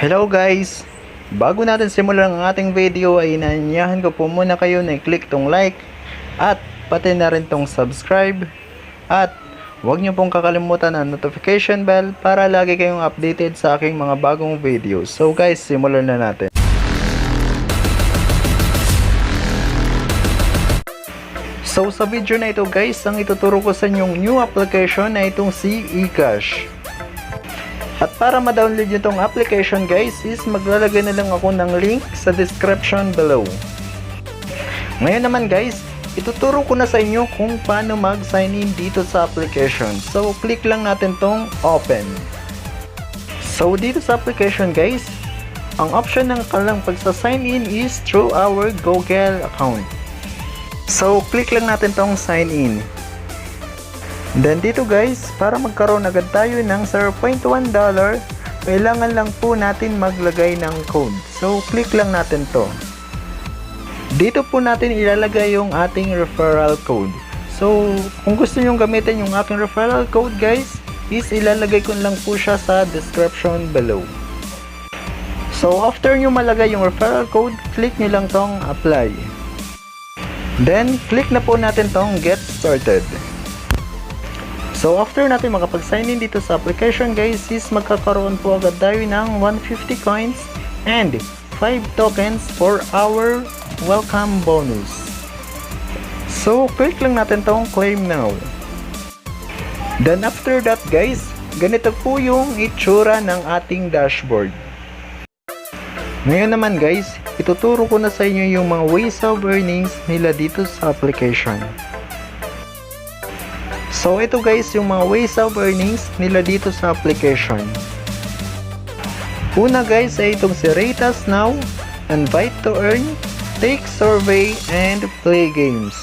Hello guys! Bago natin simulan ang ating video ay inaanyahan ko po muna kayo na i-click tong like at pati na rin tong subscribe at huwag nyo pong kakalimutan ang notification bell para lagi kayong updated sa aking mga bagong videos. So guys, simulan na natin. So sa video na ito guys, ang ituturo ko sa inyong new application na itong si Ecash. At para ma-download nyo itong application guys is maglalagay na lang ako ng link sa description below. Ngayon naman guys, ituturo ko na sa inyo kung paano mag-sign in dito sa application. So click lang natin tong open. So dito sa application guys, ang option ng kalang pagsa-sign in is through our Google account. So click lang natin tong sign in. Then dito guys, para magkaroon agad tayo ng $0.1, kailangan lang po natin maglagay ng code. So click lang natin to. Dito po natin ilalagay yung ating referral code. So kung gusto nyo gamitin yung aking referral code guys, is ilalagay ko lang po siya sa description below. So after nyo malagay yung referral code, click nyo lang tong apply. Then click na po natin tong get started. So after natin makapag-sign in dito sa application guys, is magkakaroon po agad tayo ng 150 coins and 5 tokens for our welcome bonus. So click lang natin tong claim now. Then after that guys, ganito po yung itsura ng ating dashboard. Ngayon naman guys, ituturo ko na sa inyo yung mga ways of earnings nila dito sa application. So ito guys yung mga ways of earnings nila dito sa application. Una guys ay itong si Rate Us Now, Invite to Earn, Take Survey, and Play Games.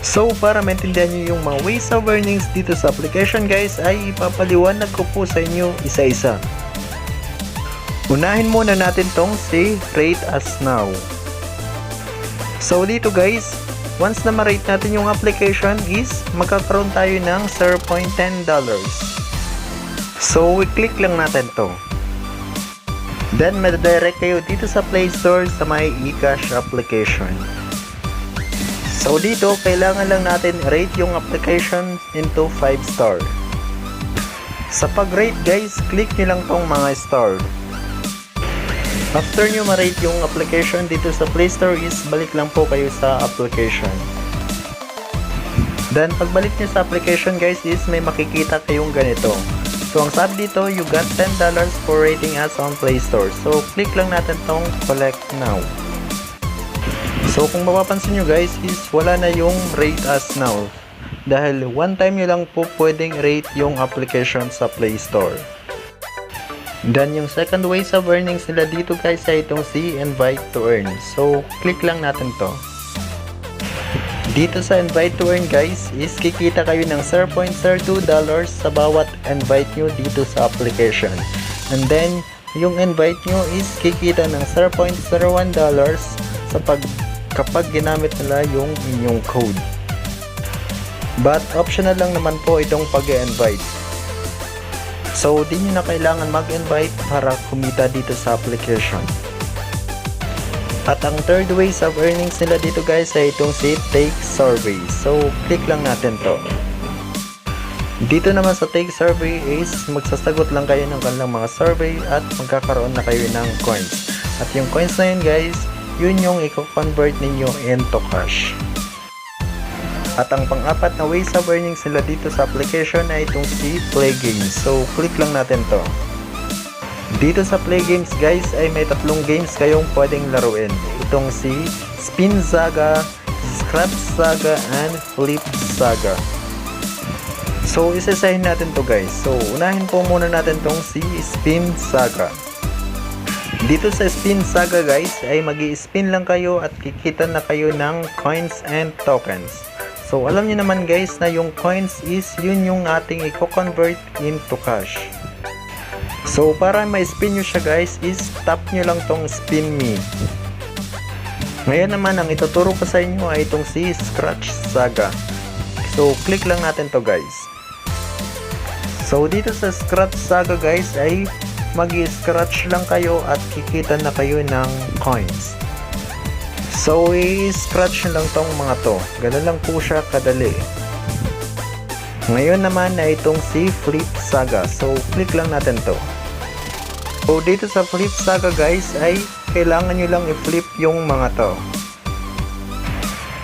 So para maintindihan nyo yung mga ways of earnings dito sa application guys, ay ipapaliwanag ko po sa inyo isa-isa. Unahin muna natin tong si Rate Us Now. So dito guys, once na ma-rate natin yung application is magkakaroon tayo ng $0.10. So i-click lang natin to. Then madadirect kayo dito sa Play Store sa may Ecash application. So dito kailangan lang natin rate yung application into 5 star. Sa pag-rate guys, click nyo lang tong mga star. After nyo ma-rate yung application dito sa Play Store is balik lang po kayo sa application. Then pagbalik nyo sa application guys is may makikita kayong ganito. So ang sabi dito, you got $10 for rating us on Play Store. So click lang natin tong collect now. So kung mapapansin nyo guys is wala na yung rate us now. Dahil one time nyo lang po pwedeng rate yung application sa Play Store. Then yung second ways of earnings nila dito guys ay itong si Invite to Earn. So click lang natin to. Dito sa Invite to Earn guys is kikita kayo ng $0.02 sa bawat invite nyo dito sa application. And then yung invite nyo is kikita ng $0.01 sa kapag ginamit nila yung inyong code. But optional lang naman po itong pag-invite. So, di nyo na kailangan mag-invite para kumita dito sa application. At ang third ways of earnings nila dito guys ay itong si Take Survey. So, click lang natin to. Dito naman sa Take Survey is magsasagot lang kayo ng kanilang mga survey at magkakaroon na kayo ng coins. At yung coins na yun guys, yun yung i-convert ninyo into cash. At ang pang-apat na ways of earnings nila dito sa application ay itong si Play Games. So, click lang natin to. Dito sa Play Games guys ay may tatlong games kayong pwedeng laruin. Itong si Spin Saga, Scratch Saga, and Flip Saga. So, isasahin natin to guys. So, unahin po muna natin tong si Spin Saga. Dito sa Spin Saga guys ay magi-spin lang kayo at kikita na kayo ng coins and tokens. So alam niyo naman guys na yung coins is yun yung ating i-convert into cash. So para ma-spin nyo siya guys is tap nyo lang tong spin me. Ngayon naman ang ituturo ko sa inyo ay itong si Scratch Saga. So click lang natin to guys. So dito sa Scratch Saga guys ay mag-scratch lang kayo at kikita na kayo ng coins. So, i-scratch lang tong mga to. Ganun lang po siya kadali. Ngayon naman na itong si Flip Saga. So, click lang natin to. So, dito sa Flip Saga guys ay kailangan nyo lang i-flip yung mga to.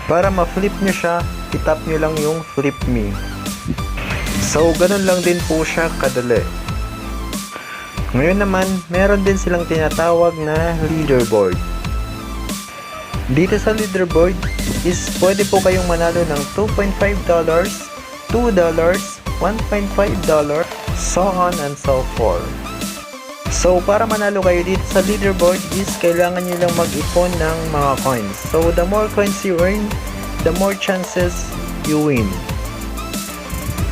Para ma-flip nyo siya, itap nyo lang yung Flip Me. So, ganun lang din po siya kadali. Ngayon naman, meron din silang tinatawag na leaderboard. Dito sa leaderboard is pwede po kayong manalo ng $2.5, $2, $1.5, so on and so forth. So para manalo kayo dito sa leaderboard is kailangan nyo lang mag-ipon ng mga coins. So the more coins you earn, the more chances you win.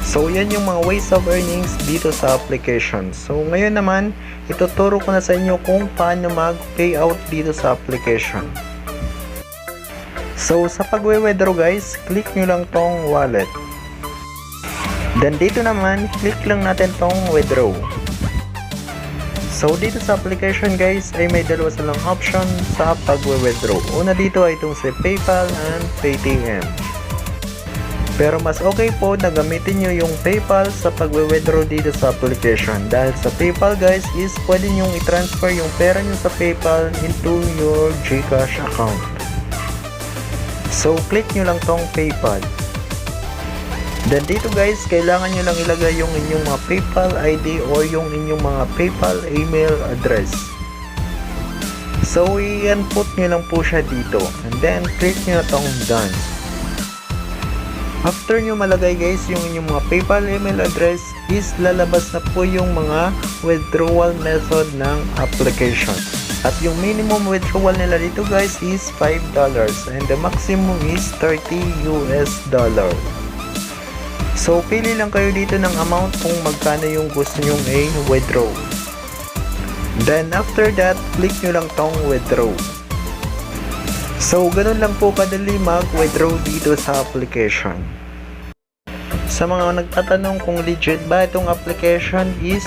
So yan yung mga ways of earnings dito sa application. So ngayon naman, ituturo ko na sa inyo kung paano mag-payout dito sa application. So sa pag-withdraw guys, click nyo lang tong wallet. Then dito naman, click lang natin tong withdraw. So dito sa application guys, ay may dalawa silang option sa pag-withdraw. Una dito ay itong si PayPal and Paytm. Pero mas okay po na gamitin nyo yung PayPal sa pag-withdraw dito sa application. Dahil sa PayPal guys is pwede nyo i-transfer yung pera nyo sa PayPal into your GCASH account. So click nyo lang tong PayPal. Then dito guys, kailangan nyo lang ilagay yung inyong mga PayPal ID or yung inyong mga PayPal email address. So i-input nyo lang po siya dito. And then click nyo na tong done. After nyo malagay guys yung inyong mga PayPal email address is lalabas na po yung mga withdrawal method ng application. At yung minimum withdrawal nila dito guys is $5 and the maximum is $30 US. So pili lang kayo dito ng amount kung magkano yung gusto nyong i-withdraw. Then after that, click nyo lang tong withdraw. So ganun lang po kadali mag-withdraw dito sa application. Sa mga nagtatanong kung legit ba itong application is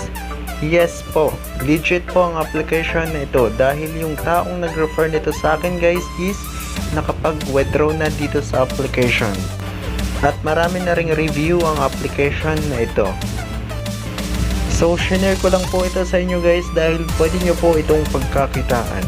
yes po, legit po ang application na ito dahil yung taong nag-refer nito sa akin guys is nakapag-withdraw na dito sa application. At marami na ring review ang application na ito. So, shinare ko lang po ito sa inyo guys dahil pwede nyo po itong pagkakitaan.